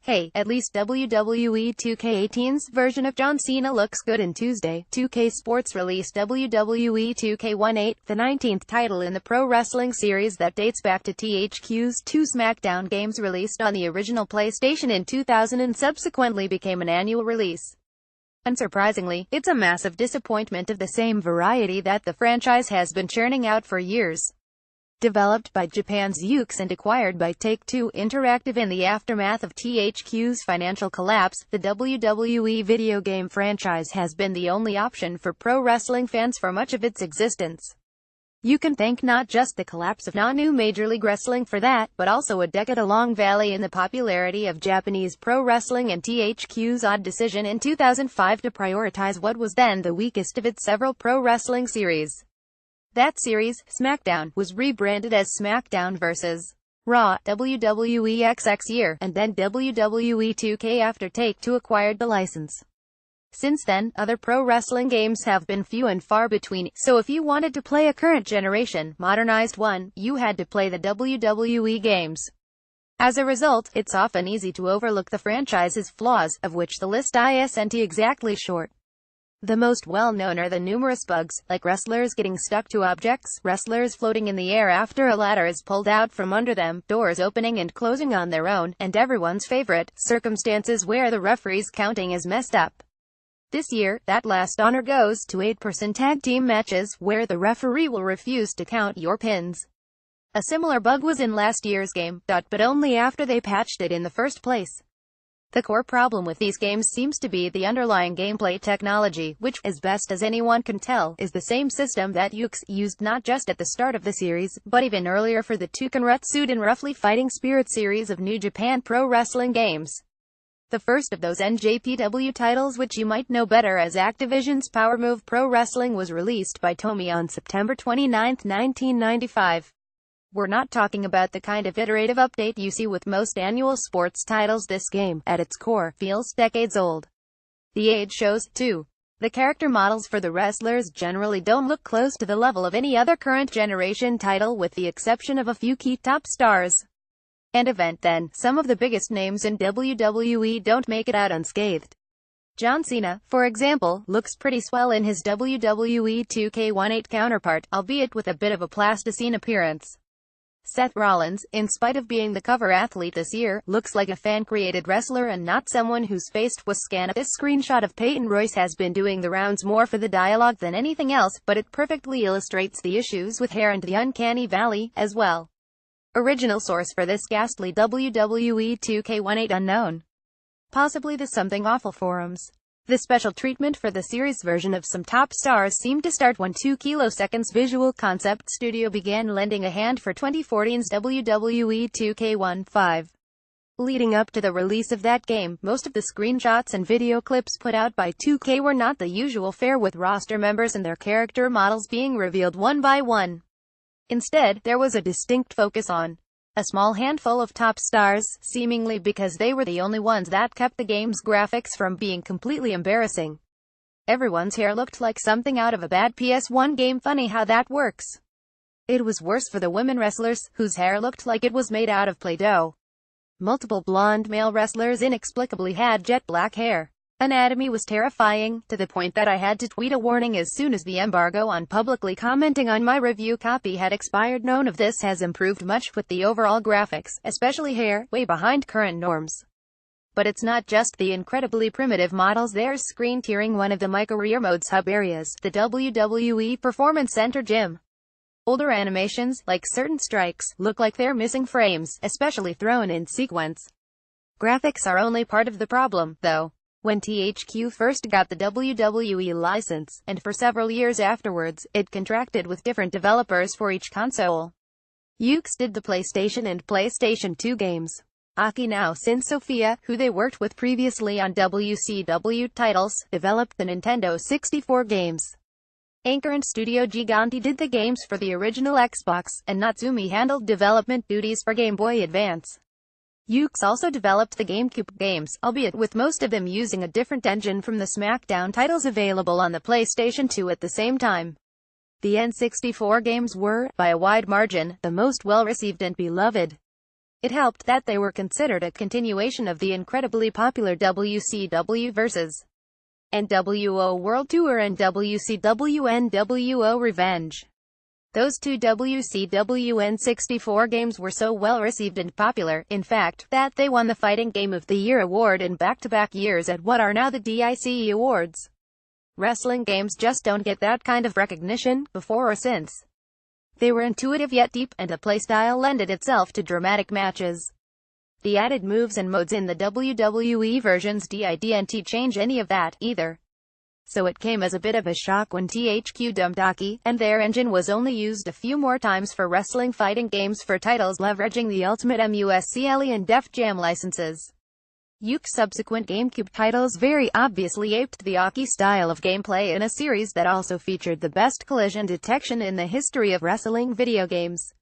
Hey, at least WWE 2K18's version of John Cena looks good. In Tuesday, 2K Sports released WWE 2K18, the 19th title in the pro wrestling series that dates back to THQ's two SmackDown games released on the original PlayStation in 2000 and subsequently became an annual release. Unsurprisingly, it's a massive disappointment of the same variety that the franchise has been churning out for years. Developed by Japan's Yuke's and acquired by Take-Two Interactive in the aftermath of THQ's financial collapse, the WWE video game franchise has been the only option for pro wrestling fans for much of its existence. You can thank not just the collapse of Nanu Major League Wrestling for that, but also a decade-long valley in the popularity of Japanese pro wrestling and THQ's odd decision in 2005 to prioritize what was then the weakest of its several pro wrestling series. That series, SmackDown, was rebranded as SmackDown vs. Raw, WWE XX year, and then WWE 2K after Take-Two acquired the license. Since then, other pro wrestling games have been few and far between, so if you wanted to play a current generation, modernized one, you had to play the WWE games. As a result, it's often easy to overlook the franchise's flaws, of which the list isn't exactly short. The most well-known are the numerous bugs, like wrestlers getting stuck to objects, wrestlers floating in the air after a ladder is pulled out from under them, doors opening and closing on their own, and everyone's favorite, circumstances where the referee's counting is messed up. This year, that last honor goes to 8-person tag team matches, where the referee will refuse to count your pins. A similar bug was in last year's game, but only after they patched it in the first place. The core problem with these games seems to be the underlying gameplay technology, which, as best as anyone can tell, is the same system that Yuke's used not just at the start of the series, but even earlier for the Tokunretsu and Roughly Fighting Spirit series of New Japan Pro Wrestling games. The first of those NJPW titles, which you might know better as Activision's Power Move Pro Wrestling, was released by Tomy on September 29, 1995. We're not talking about the kind of iterative update you see with most annual sports titles. This game, at its core, feels decades old. The age shows, too. The character models for the wrestlers generally don't look close to the level of any other current generation title with the exception of a few key top stars. And then, some of the biggest names in WWE don't make it out unscathed. John Cena, for example, looks pretty swell in his WWE 2K18 counterpart, albeit with a bit of a plasticine appearance. Seth Rollins, in spite of being the cover athlete this year, looks like a fan-created wrestler and not someone whose face was scanned. This screenshot of Peyton Royce has been doing the rounds more for the dialogue than anything else, but it perfectly illustrates the issues with hair and the uncanny valley, as well. Original source for this ghastly WWE 2K18 unknown. Possibly the Something Awful forums. The special treatment for the series version of some top stars seemed to start when 2 Kiloseconds Visual Concept Studio began lending a hand for 2014's WWE 2K15. Leading up to the release of that game, most of the screenshots and video clips put out by 2K were not the usual fare, with roster members and their character models being revealed one by one. Instead, there was a distinct focus on a small handful of top stars, seemingly because they were the only ones that kept the game's graphics from being completely embarrassing. Everyone's hair looked like something out of a bad PS1 game. Funny how that works. It was worse for the women wrestlers, whose hair looked like it was made out of Play-Doh. Multiple blonde male wrestlers inexplicably had jet black hair. Anatomy was terrifying, to the point that I had to tweet a warning as soon as the embargo on publicly commenting on my review copy had expired. None of this has improved much, with the overall graphics, especially hair, way behind current norms. But it's not just the incredibly primitive models. There's screen tearing. One of the micro-rear mode's hub areas, the WWE Performance Center gym. Older animations, like certain strikes, look like they're missing frames, especially thrown in sequence. Graphics are only part of the problem, though. When THQ first got the WWE license, and for several years afterwards, it contracted with different developers for each console. Yuke's did the PlayStation and PlayStation 2 games. Aki now Sin Sophia, who they worked with previously on WCW titles, developed the Nintendo 64 games. Anchor and Studio Giganti did the games for the original Xbox, and Natsumi handled development duties for Game Boy Advance. Yuke's also developed the GameCube games, albeit with most of them using a different engine from the SmackDown titles available on the PlayStation 2 at the same time. The N64 games were, by a wide margin, the most well-received and beloved. It helped that they were considered a continuation of the incredibly popular WCW vs. NWO World Tour and WCW NWO Revenge. Those two WCW N64 games were so well received and popular, in fact, that they won the Fighting Game of the Year award in back-to-back years at what are now the DICE Awards. Wrestling games just don't get that kind of recognition, before or since. They were intuitive yet deep, and the playstyle lended itself to dramatic matches. The added moves and modes in the WWE versions didn't change any of that, either. So it came as a bit of a shock when THQ dumped Aki, and their engine was only used a few more times for wrestling fighting games for titles leveraging the Ultimate MUSCLE and Def Jam licenses. Yuke's subsequent GameCube titles very obviously aped the Aki style of gameplay in a series that also featured the best collision detection in the history of wrestling video games.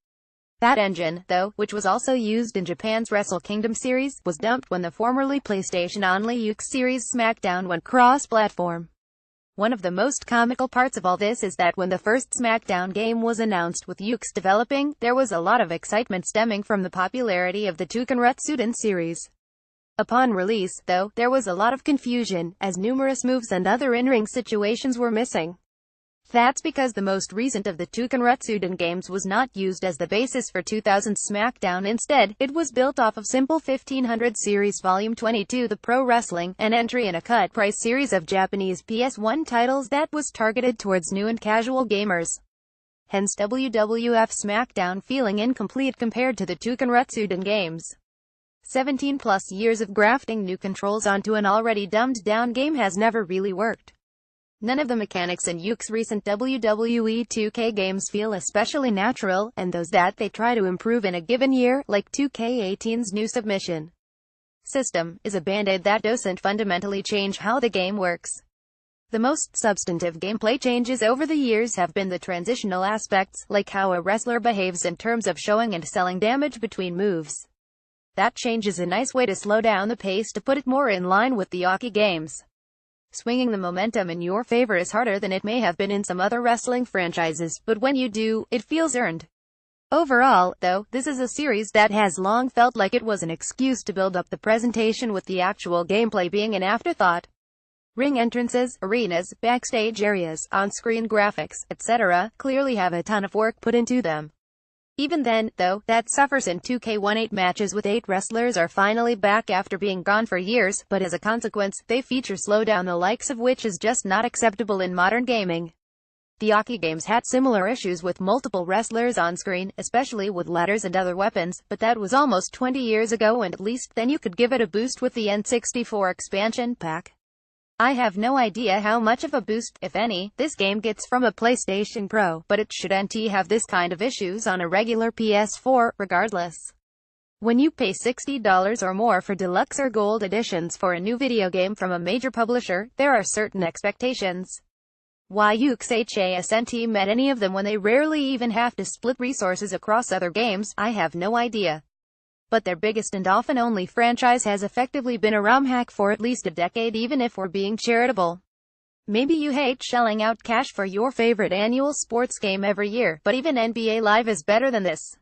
That engine, though, which was also used in Japan's Wrestle Kingdom series, was dumped when the formerly PlayStation-only Yuke series SmackDown went cross-platform. One of the most comical parts of all this is that when the first SmackDown game was announced with Yuke's developing, there was a lot of excitement stemming from the popularity of the Toukenretsuden series. Upon release, though, there was a lot of confusion, as numerous moves and other in-ring situations were missing. That's because the most recent of the Toukenretsuden games was not used as the basis for 2000's SmackDown. Instead, it was built off of Simple 1500 Series Volume 22, the Pro Wrestling, an entry in a cut-price series of Japanese PS1 titles that was targeted towards new and casual gamers. Hence WWF SmackDown feeling incomplete compared to the Toukenretsuden games. 17-plus years of grafting new controls onto an already dumbed-down game has never really worked. None of the mechanics in Yuke's recent WWE 2K games feel especially natural, and those that they try to improve in a given year, like 2K18's new submission system, is a band-aid that doesn't fundamentally change how the game works. The most substantive gameplay changes over the years have been the transitional aspects, like how a wrestler behaves in terms of showing and selling damage between moves. That change is a nice way to slow down the pace to put it more in line with the Aki games. Swinging the momentum in your favor is harder than it may have been in some other wrestling franchises, but when you do, it feels earned. Overall, though, this is a series that has long felt like it was an excuse to build up the presentation, with the actual gameplay being an afterthought. Ring entrances, arenas, backstage areas, on-screen graphics, etc., clearly have a ton of work put into them. Even then, though, that suffers in 2K18 matches with 8 wrestlers are finally back after being gone for years, but as a consequence, they feature slowdown the likes of which is just not acceptable in modern gaming. The Aki games had similar issues with multiple wrestlers on screen, especially with ladders and other weapons, but that was almost 20 years ago, and at least then you could give it a boost with the N64 expansion pack. I have no idea how much of a boost, if any, this game gets from a PlayStation Pro, but it shouldn't have this kind of issues on a regular PS4, regardless. When you pay $60 or more for deluxe or gold editions for a new video game from a major publisher, there are certain expectations. Why Yuke's hasn't met any of them when they rarely even have to split resources across other games, I have no idea. But their biggest and often only franchise has effectively been a ROM hack for at least a decade, even if we're being charitable. Maybe you hate shelling out cash for your favorite annual sports game every year, but even NBA Live is better than this.